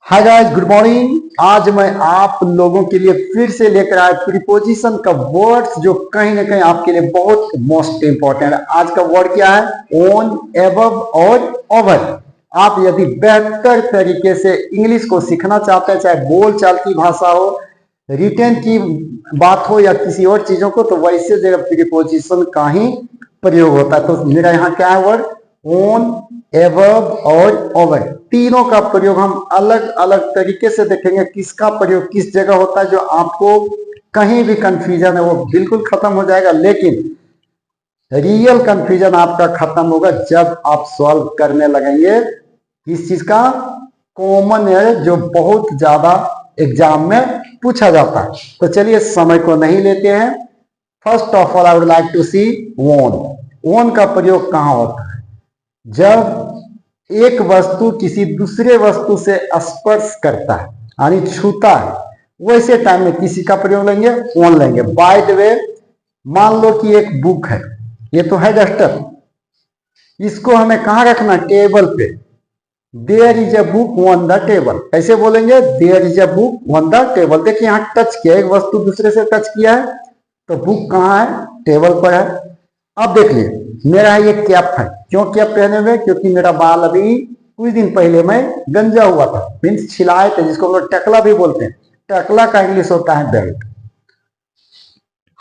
Hi guys, good morning. आज मैं आप लोगों के लिए फिर से लेकर आया प्रीपोजिशन का वर्ड्स जो कहीं ना कहीं आपके लिए बहुत मोस्ट इंपॉर्टेंट है। आज का वर्ड क्या है? ऑन, एबव और ओवर। आप यदि बेहतर तरीके से इंग्लिश को सीखना चाहते हैं, चाहे बोल चाल की भाषा हो, रिटर्न की बात हो या किसी और चीजों को, तो वैसे जगह प्रीपोजिशन का ही प्रयोग होता है। तो मेरा यहाँ क्या है वर्ड? ऑन, एबव और ओवर। तीनों का प्रयोग हम अलग अलग तरीके से देखेंगे, किसका प्रयोग किस जगह होता है। जो आपको कहीं भी कंफ्यूजन है वो बिल्कुल खत्म हो जाएगा, लेकिन रियल कंफ्यूजन आपका खत्म होगा जब आप सॉल्व करने लगेंगे किस चीज का? कॉमन है, जो बहुत ज्यादा एग्जाम में पूछा जाता है। तो चलिए समय को नहीं लेते हैं। First of all I would like to see on. On का प्रयोग कहां होता है? जब एक वस्तु किसी दूसरे वस्तु से स्पर्श करता है यानी छूता है, वैसे टाइम में किसी का प्रयोग लेंगे? ओन लेंगे। बाय द वे, मान लो कि एक बुक है, ये तो है डस्टर, इसको हमें कहां रखना? टेबल पे। There is a book on the table. कैसे बोलेंगे? There is a book on the table. देखिए यहां टच किया, एक वस्तु दूसरे से टच किया है, तो बुक कहां है? टेबल पर है। अब देख लिए, मेरा ये कैप है। क्यों कैप पहने हुए? क्योंकि मेरा बाल अभी कुछ दिन पहले मैं गंजा हुआ था, मीन्स छिलाए थे, जिसको हम लोग टकला भी बोलते हैं। टकला का इंग्लिश होता है बेल्ट।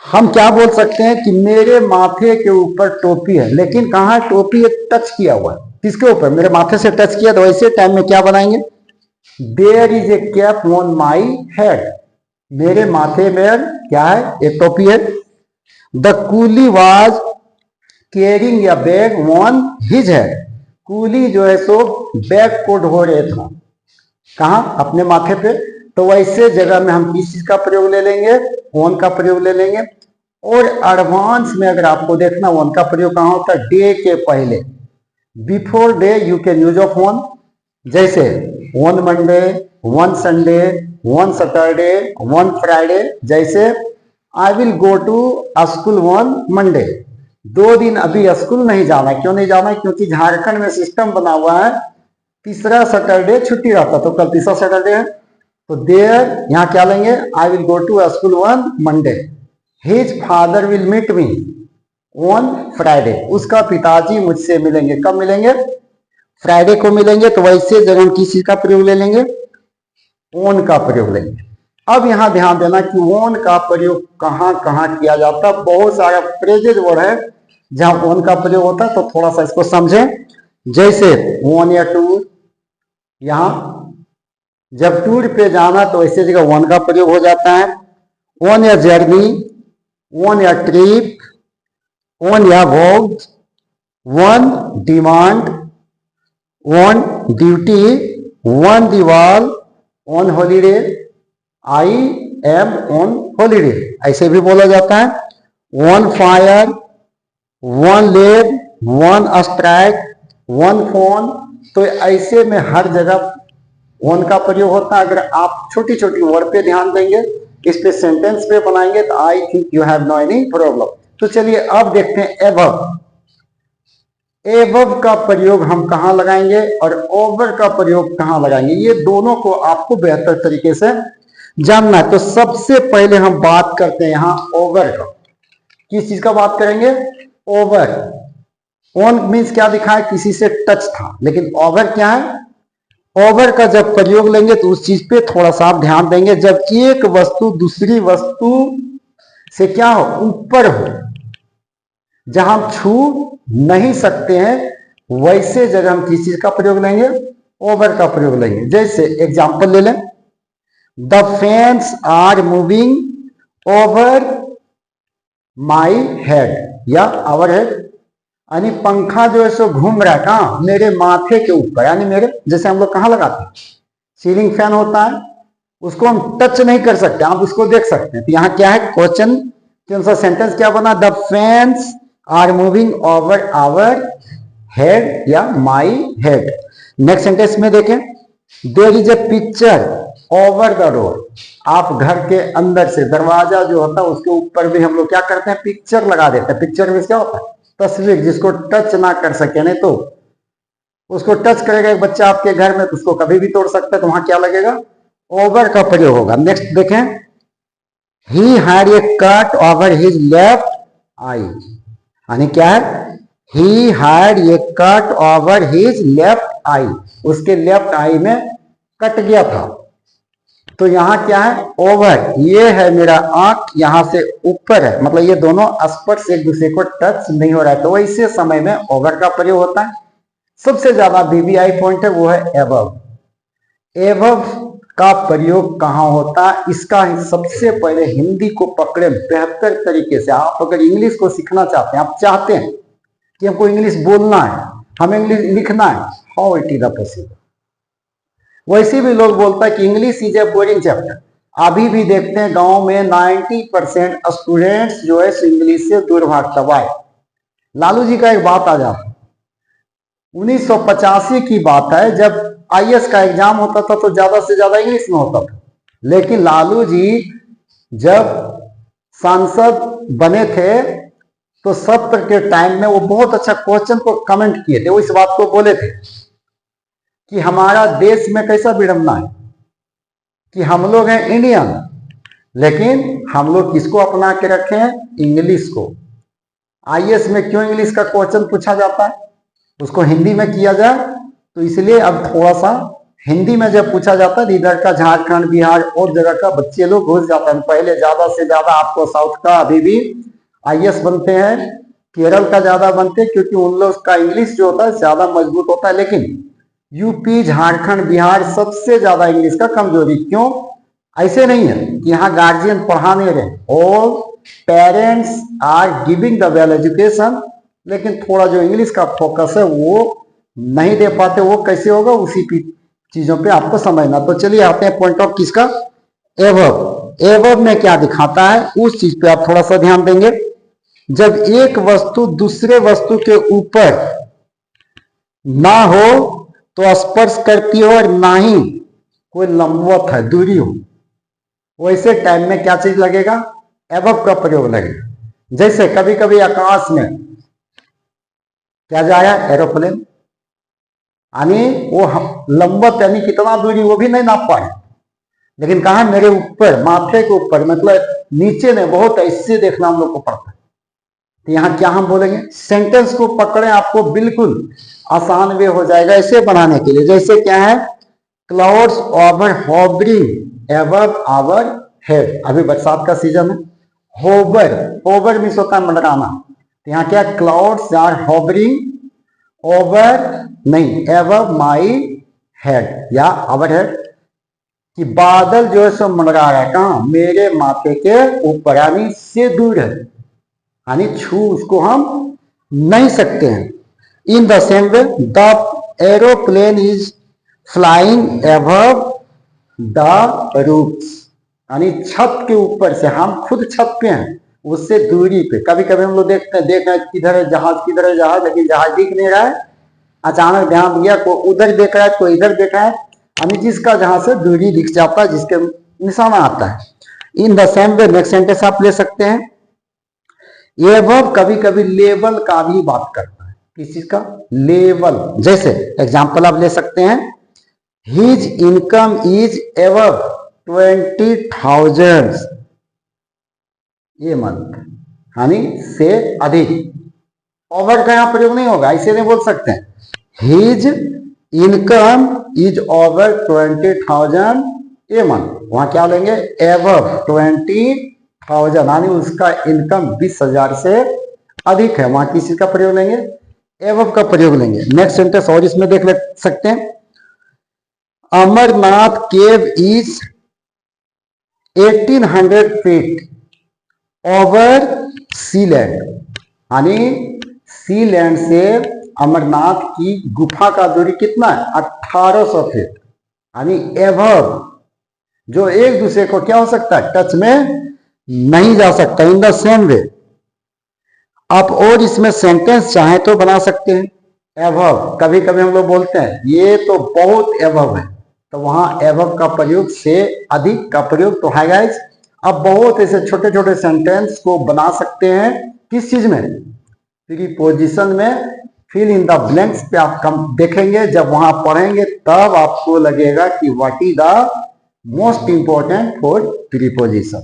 हम क्या बोल सकते हैं कि मेरे माथे के ऊपर टोपी है, लेकिन कहाँ है टोपी? टच किया हुआ है। किसके ऊपर? मेरे माथे से टच किया। तो वैसे टाइम में क्या बनाएंगे? There is a cap on my head. मेरे माथे में क्या है? एक टोपी है। The coolie was carrying a bag on his head. कूली जो है सो बैग को ढो रहे था। कहा? अपने माथे पे। तो वैसे जगह में हम किस चीज का प्रयोग ले लेंगे? ऑन का प्रयोग ले लेंगे। और एडवांस में अगर आपको देखना, ऑन का प्रयोग कहां होता है? डे के पहले। Before day you can use of on. जैसे on Monday, on Sunday, on Saturday, on Friday. जैसे I will go to school on Monday. 2 दिन अभी स्कूल नहीं जाना। क्यों नहीं जाना? क्योंकि झारखंड में सिस्टम बना हुआ है तीसरा सैटरडे छुट्टी रहता, तो कल तीसरा सैटरडे है। तो देयर यहां क्या लेंगे? I will go to school on Monday. His father will meet me on Friday. उसका पिताजी मुझसे मिलेंगे। कब मिलेंगे? फ्राइडे को मिलेंगे। तो वैसे जगह हम किस चीज का प्रयोग ले लेंगे? ओन का प्रयोग लेंगे। अब यहां ध्यान देना कि ओन का प्रयोग कहां कहां किया जाता है। बहुत सारा फ्रेजेज वर्ड है जहां ओन का प्रयोग होता है, तो थोड़ा सा इसको समझें। जैसे ऑन या टूर, यहां जब टूर पे जाना तो ऐसे जगह वन का प्रयोग हो जाता है। ऑन या जर्नी, ऑन या ट्रिप, ऑन या walk, on demand, on duty, on दीवाल, on holiday, I am on holiday. ऐसे भी बोला जाता है। On fire, on leave, on strike, on phone. तो ऐसे में हर जगह वन का प्रयोग होता है। अगर आप छोटी छोटी वर्ड पे ध्यान देंगे, इस पे सेंटेंस पे बनाएंगे, तो I think you have no any problem. तो चलिए अब देखते हैं एबव। एबव का प्रयोग हम कहां लगाएंगे और ओवर का प्रयोग कहां लगाएंगे, ये दोनों को आपको बेहतर तरीके से जानना है। तो सबसे पहले हम बात करते हैं यहां ओवर का। किस चीज का बात करेंगे? ओवर। ऑन मीन्स क्या दिखा है? किसी से टच था, लेकिन ओवर क्या है? ओवर का जब प्रयोग लेंगे तो उस चीज पे थोड़ा सा आप ध्यान देंगे, जब एक वस्तु दूसरी वस्तु से क्या हो? ऊपर हो, जहां हम छू नहीं सकते हैं, वैसे जगह हम किस चीज का प्रयोग लेंगे? ओवर का प्रयोग लेंगे। जैसे एग्जांपल ले लें, the fans are moving over my head या आवर हेड। यानी पंखा जो है सो घूम रहा है कहां? मेरे माथे के ऊपर, यानी मेरे, जैसे हम लोग कहां लगाते हैं? सीलिंग फैन होता है, उसको हम टच नहीं कर सकते, आप उसको देख सकते हैं। तो यहां क्या है? क्वेश्चन के अनुसार सेंटेंस क्या बना? The fans are moving over our head या माई हेड। नेक्स्ट सेंटेंस में देखें, there is a picture over the door. आप घर के अंदर से दरवाजा जो होता है उसके ऊपर भी हम लोग क्या करते हैं? पिक्चर लगा देते हैं। पिक्चर में क्या होता है? तस्वीर, जिसको टच ना कर सके। नहीं तो उसको टच करेगा एक बच्चा आपके घर में तो उसको कभी भी तोड़ सकता है, तो वहां क्या लगेगा, ओवर का प्रयोग होगा। नेक्स्ट देखें, he had a cut over his left eye, यानी क्या है, he had a cut over his left eye, उसके लेफ्ट आई में कट गया था। तो यहां क्या है, ओवर, ये है मेरा आंख यहां से ऊपर है, मतलब ये दोनों स्पर्श एक दूसरे को टच नहीं हो रहा है, तो वैसे समय में ओवर का प्रयोग होता है। सबसे ज्यादा बीबीआई पॉइंट है वो है एबव। एबव का प्रयोग कहां होता है, इसका सबसे पहले हिंदी को पकड़े बेहतर तरीके से। आप अगर इंग्लिश को सीखना चाहते हैं, आप चाहते हैं कि हमको इंग्लिश बोलना है, हमें इंग्लिश लिखना है, हाउ इट इज पॉसिबल। वैसे भी लोग बोलता है कि English is a boring chapter. अभी भी देखते हैं गांव में 90% स्टूडेंट्स जो है इंग्लिश से दूर भागता हुआ है। लालू जी का एक बात आ जाता, 1985 की बात है, जब आईएएस का एग्जाम होता था तो ज्यादा से ज्यादा इंग्लिश में होता था, लेकिन लालू जी जब सांसद बने थे तो सत्र के टाइम में वो बहुत अच्छा क्वेश्चन को कमेंट किए थे। वो इस बात को बोले थे कि हमारा देश में कैसा विडंबना है कि हम लोग हैं इंडियन, लेकिन हम लोग किसको अपना के रखे हैं, इंग्लिश को। आईएएस में क्यों इंग्लिश का क्वेश्चन पूछा जाता है, उसको हिंदी में किया जाए, तो इसलिए अब थोड़ा सा हिंदी में जब पूछा जाता है, इधर का झारखंड बिहार और जगह का बच्चे लोग घुस जाते हैं। पहले ज्यादा से ज्यादा आपको साउथ का अभी भी आईएएस बनते हैं, केरल का ज्यादा बनते हैं, क्योंकि उन लोग का इंग्लिश जो होता है ज्यादा मजबूत होता है। लेकिन यूपी झारखंड बिहार सबसे ज्यादा इंग्लिश का कमजोरी क्यों, ऐसे नहीं है कि यहाँ गार्जियन पढ़ा नहीं रहे, all parents are giving the well education, लेकिन थोड़ा जो इंग्लिश का फोकस है वो नहीं दे पाते। वो कैसे होगा, उसी की चीजों पे आपको समझना। तो चलिए आते हैं पॉइंट ऑफ किसका, एवर्ब। एवर्ब में क्या दिखाता है उस चीज पे आप थोड़ा सा ध्यान देंगे। जब एक वस्तु दूसरे वस्तु के ऊपर ना हो तो स्पर्श करती हो, और ना ही कोई लंबवत है, दूरी हो, वैसे टाइम में क्या चीज लगेगा, एवर्ब का प्रयोग लगेगा। जैसे कभी कभी आकाश में क्या जाया, एरोप्लेन, यानी वो लंबवत यानी कितना दूरी वो भी नहीं नाप पाए, लेकिन कहा मेरे ऊपर, माथे के ऊपर, मतलब नीचे ने बहुत ऐसे देखना हम लोग को पड़ता है। तो यहाँ क्या हम बोलेंगे, सेंटेंस को पकड़े, आपको बिल्कुल आसान वे हो जाएगा इसे बनाने के लिए। जैसे क्या है, clouds over hovering above our head. अभी बरसात का सीजन है, होवर, होवर मीन्स होता है मंडराना, तो यहाँ क्या, क्लाउड्स आर होवरिंग ओवर, नहीं, एबव माई हेड या आवर हेड, कि बादल जो है सो मंडरा रहा है, कहां, मेरे माथे के ऊपर, यानी से दूर है, यानी छू उसको हम नहीं सकते हैं। In the same way the aeroplane is flying above the roofs, यानी छत के ऊपर से, हम खुद छत पे हैं, उससे दूरी पे। कभी कभी हम लोग देखते हैं, देख रहे हैं किधर है जहाज, किधर है जहाज, लेकिन जहाज दिख नहीं रहा है, अचानक ध्यान दिया कोई उधर देख रहा है, कोई इधर देख रहा है, यानी जिसका जहां से दूरी दिख जाता है, जिसके निशाना आता है। In the same way next sentence आप ले सकते हैं, ये वर्ब कभी कभी लेवल का भी बात करता है, किस चीज का, लेवल। जैसे एग्जांपल आप ले सकते हैं, हिज इनकम इज एबव 20,000 ये मंथ, यानी से अधिक। ओवर का यहां प्रयोग नहीं होगा, ऐसे नहीं बोल सकते हैं, his income is over 20,000 a month, वहां क्या लेंगे, एबव 20,000, यानी उसका इनकम 20,000 से अधिक है, वहां किस चीज का प्रयोग लेंगे, एबव का प्रयोग लेंगे। नेक्स्ट सेंटेंस और इसमें देख सकते हैं, Amarnath cave is 1800 feet over sea land, यानी सी लैंड से अमरनाथ की गुफा का दूरी कितना है, 1800 फीट, यानी एबव, जो एक दूसरे को क्या हो सकता है, टच में नहीं जा सकता। इन द सेम वे आप और इसमें सेंटेंस चाहे तो बना सकते हैं, एबव। कभी कभी हम लोग बोलते हैं ये तो बहुत एबव है, तो वहां एबव का प्रयोग, से अधिक का प्रयोग तो है गाइस। अब बहुत ऐसे छोटे छोटे सेंटेंस को बना सकते हैं, किस चीज में, प्रीपोजिशन में, फिल इन द ब्लैंक्स पे आप कम देखेंगे, जब वहां पढ़ेंगे तब आपको लगेगा कि what is the most important for preposition.